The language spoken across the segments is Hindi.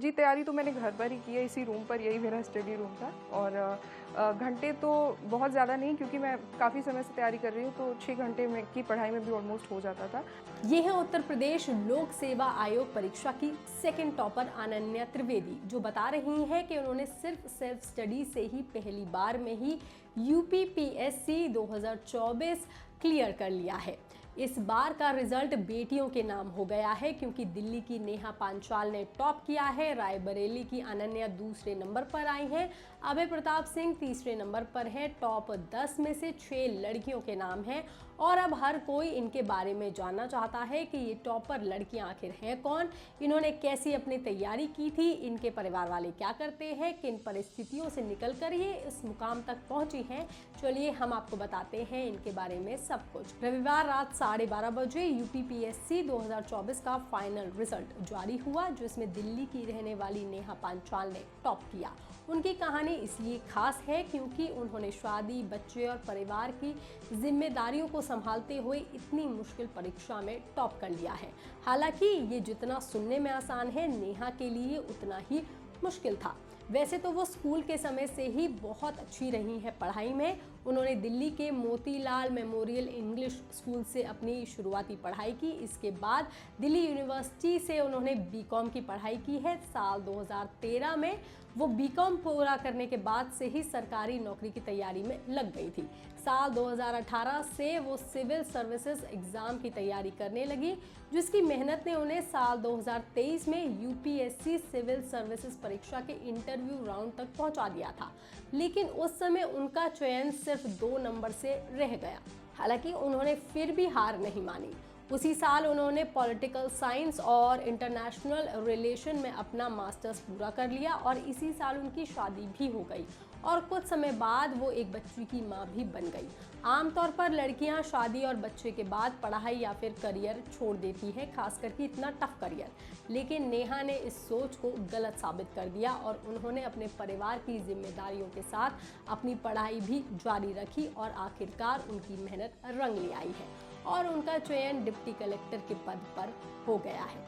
जी, तैयारी तो मैंने घर पर ही की है, इसी रूम पर, यही मेरा स्टडी रूम था। और घंटे तो बहुत ज़्यादा नहीं, क्योंकि मैं काफ़ी समय से तैयारी कर रही हूँ, तो 6 घंटे में की पढ़ाई में भी ऑलमोस्ट हो जाता था। ये है उत्तर प्रदेश लोक सेवा आयोग परीक्षा की सेकंड टॉपर अनन्या त्रिवेदी, जो बता रही हैं कि उन्होंने सिर्फ सेल्फ स्टडी से ही पहली बार में ही यूपीपीएससी 2024 क्लियर कर लिया है। इस बार का रिजल्ट बेटियों के नाम हो गया है, क्योंकि दिल्ली की नेहा पांचाल ने टॉप किया है, रायबरेली की अनन्या दूसरे नंबर पर आई हैं, अभय प्रताप सिंह तीसरे नंबर पर है। टॉप 10 में से 6 लड़कियों के नाम हैं और अब हर कोई इनके बारे में जानना चाहता है कि ये टॉपर लड़कियां आखिर हैं कौन, इन्होंने कैसी अपनी तैयारी की थी, इनके परिवार वाले क्या करते हैं, किन परिस्थितियों से निकलकर ये इस मुकाम तक पहुंची हैं। चलिए हम आपको बताते हैं इनके बारे में सब कुछ। रविवार रात 12:30 बजे यूपीपीएससी 2024 का फाइनल रिजल्ट जारी हुआ, जिसमें दिल्ली की रहने वाली नेहा पांचाल ने टॉप किया। उनकी कहानी इसलिए खास है क्योंकि उन्होंने शादी, बच्चे और परिवार की जिम्मेदारियों को संभालते हुए इतनी मुश्किल परीक्षा में टॉप कर लिया है। हालांकि ये जितना सुनने में आसान है, नेहा के लिए उतना ही मुश्किल था। वैसे तो वो स्कूल के समय से ही बहुत अच्छी रही हैं पढ़ाई में। उन्होंने दिल्ली के मोतीलाल मेमोरियल इंग्लिश स्कूल से अपनी शुरुआती पढ़ाई की। इसके बाद दिल्ली यूनिवर्सिटी से उन्होंने बीकॉम की पढ़ाई की है। साल 2013 में वो बीकॉम पूरा करने के बाद से ही सरकारी नौकरी की तैयारी में लग गई थी। साल 2018 से वो सिविल सर्विसेज एग्जाम की तैयारी करने लगी, जिसकी मेहनत ने उन्हें साल 2023 में यूपीएससी सिविल सर्विसेज परीक्षा के इंटरव्यू राउंड तक पहुंचा दिया था। लेकिन उस समय उनका चयन सिर्फ 2 नंबर से रह गया। हालांकि उन्होंने फिर भी हार नहीं मानी। उसी साल उन्होंने पॉलिटिकल साइंस और इंटरनेशनल रिलेशन में अपना मास्टर्स पूरा कर लिया और इसी साल उनकी शादी भी हो गई और कुछ समय बाद वो एक बच्ची की मां भी बन गई। आमतौर पर लड़कियां शादी और बच्चे के बाद पढ़ाई या फिर करियर छोड़ देती हैं, खास करके इतना टफ करियर। लेकिन नेहा ने इस सोच को गलत साबित कर दिया और उन्होंने अपने परिवार की जिम्मेदारियों के साथ अपनी पढ़ाई भी जारी रखी और आखिरकार उनकी मेहनत रंग ले आई है और उनका चयन डिप्टी कलेक्टर के पद पर हो गया है।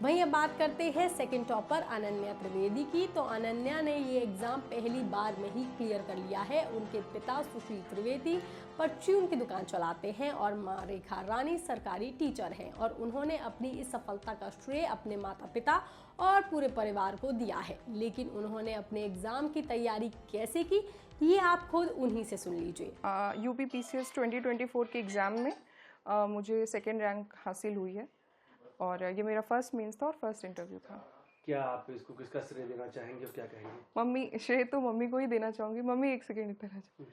वहीं अब बात करते हैं सेकंड टॉपर अनन्या त्रिवेदी की। तो अनन्या ने ये एग्जाम पहली बार में ही क्लियर कर लिया है। उनके पिता सुशील त्रिवेदी परचून की दुकान चलाते हैं और मां रेखा रानी सरकारी टीचर हैं और उन्होंने अपनी इस सफलता का श्रेय अपने माता पिता और पूरे परिवार को दिया है। लेकिन उन्होंने अपने एग्जाम की तैयारी कैसे की, ये आप खुद उन्हीं से सुन लीजिए। यूपीपीसीएस 2024 के एग्ज़ाम में मुझे सेकेंड रैंक हासिल हुई है और ये मेरा फर्स्ट मेंस था और फर्स्ट इंटरव्यू था। क्या आप इसको किसका श्रेय देना चाहेंगे और क्या कहेंगे? मम्मी, श्रेय तो मम्मी को ही देना चाहूँगी। मम्मी, एक सेकेंड इधर आ जाओ।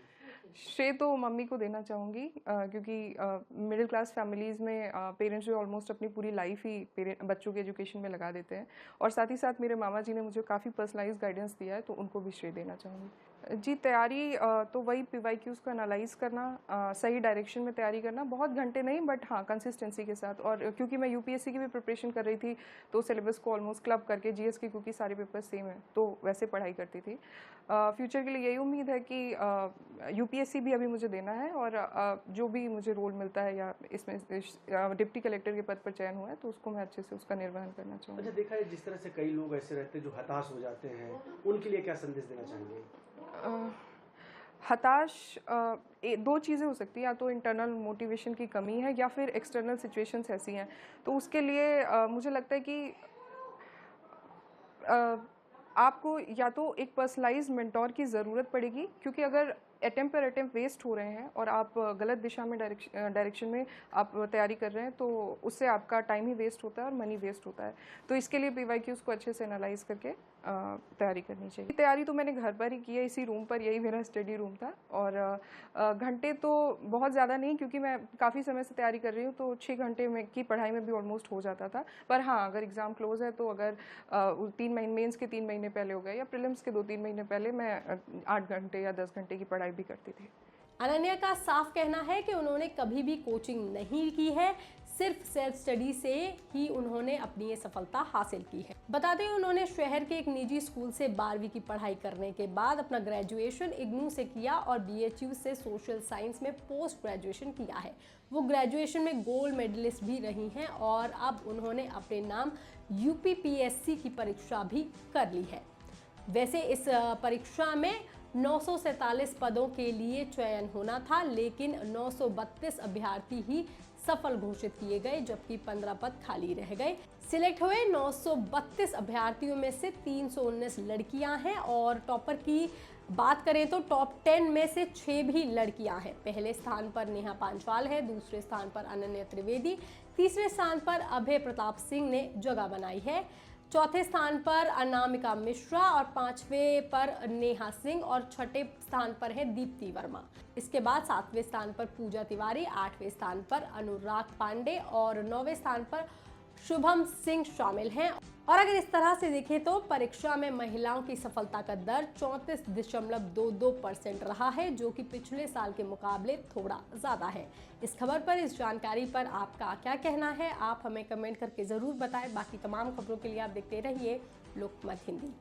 श्रेय तो मम्मी को देना चाहूँगी, क्योंकि मिडिल क्लास फैमिलीज़ में पेरेंट्स जो ऑलमोस्ट अपनी पूरी लाइफ ही बच्चों के एजुकेशन में लगा देते हैं और साथ ही साथ मेरे मामा जी ने मुझे काफ़ी पर्सनलाइज गाइडेंस दिया है, तो उनको भी श्रेय देना चाहूँगी। जी, तैयारी तो वही पीवाईक्यूज़ को एनालाइज करना, सही डायरेक्शन में तैयारी करना, बहुत घंटे नहीं बट हाँ कंसिस्टेंसी के साथ। और क्योंकि मैं यूपीएससी की भी प्रिपरेशन कर रही थी, तो सिलेबस को ऑलमोस्ट क्लब करके, जीएस के क्योंकि सारे पेपर सेम है तो वैसे पढ़ाई करती थी। फ्यूचर के लिए यही उम्मीद है कि यूपीएससी भी अभी मुझे देना है और जो भी मुझे रोल मिलता है या इसमें डिप्टी कलेक्टर के पद पर चयन हुआ है, तो उसको मैं अच्छे से उसका निर्वहन करना चाहूँगी। अच्छा, देखा है जिस तरह से कई लोग ऐसे रहते हैं जो हताश हो जाते हैं, उनके लिए क्या संदेश देना चाहेंगे? हताश दो चीज़ें हो सकती हैं, या तो इंटरनल मोटिवेशन की कमी है या फिर एक्सटर्नल सिचुएशंस ऐसी हैं। तो उसके लिए मुझे लगता है कि आपको या तो एक पर्सनलाइज्ड मेंटोर की ज़रूरत पड़ेगी, क्योंकि अगर अटेम्प्ट वेस्ट हो रहे हैं और आप गलत दिशा में डायरेक्शन में आप तैयारी कर रहे हैं, तो उससे आपका टाइम ही वेस्ट होता है और मनी वेस्ट होता है। तो इसके लिए पीवाईक्यूज़ को अच्छे से एनालाइज करके तैयारी करनी चाहिए। तैयारी तो मैंने घर पर ही की है, इसी रूम पर, यही मेरा स्टडी रूम था। और घंटे तो बहुत ज़्यादा नहीं, क्योंकि मैं काफ़ी समय से तैयारी कर रही हूँ, तो 6 घंटे में की पढ़ाई में भी ऑलमोस्ट हो जाता था। पर हाँ, अगर एग्ज़ाम क्लोज है तो अगर 3 महीने मेंस के 3 महीने पहले हो गए या प्रीलिम्स के 2-3 महीने पहले, मैं 8 घंटे या 10 घंटे की पढ़ाई भी करती थी। अनन्या का साफ कहना है कि उन्होंने कभी भी कोचिंग नहीं की है, सिर्फ सेल्फ स्टडी से ही उन्होंने अपनी ये सफलता हासिल की है। बता दें, उन्होंने शहर के एक निजी स्कूल से 12वीं की पढ़ाई करने के बाद अपना ग्रेजुएशन इग्नू से किया और BHU से सोशल साइंस में पोस्ट ग्रेजुएशन किया है। वो ग्रेजुएशन में गोल्ड मेडलिस्ट भी रही हैं और अब उन्होंने अपने नाम UPPSC की परीक्षा भी कर ली है। वैसे इस परीक्षा में 947 पदों के लिए चयन होना था, लेकिन 932 अभ्यर्थी ही सफल घोषित किए गए, जबकि 15 पद खाली रह गए। सिलेक्ट हुए 932 अभ्यर्थियों में से 319 लड़कियां हैं और टॉपर की बात करें तो टॉप 10 में से 6 भी लड़कियां हैं। पहले स्थान पर नेहा पांचाल है, दूसरे स्थान पर अनन्या त्रिवेदी, तीसरे स्थान पर अभय प्रताप सिंह ने जगह बनाई है, चौथे स्थान पर अनामिका मिश्रा और पांचवें पर नेहा सिंह और छठे स्थान पर है दीप्ति वर्मा। इसके बाद सातवें स्थान पर पूजा तिवारी, आठवें स्थान पर अनुराग पांडे और नौवें स्थान पर शुभम सिंह शामिल हैं। और अगर इस तरह से देखें तो परीक्षा में महिलाओं की सफलता का दर 34.22% रहा है, जो कि पिछले साल के मुकाबले थोड़ा ज़्यादा है। इस खबर पर, इस जानकारी पर आपका क्या कहना है, आप हमें कमेंट करके ज़रूर बताएं। बाकी तमाम खबरों के लिए आप देखते रहिए लोकमत हिंदी।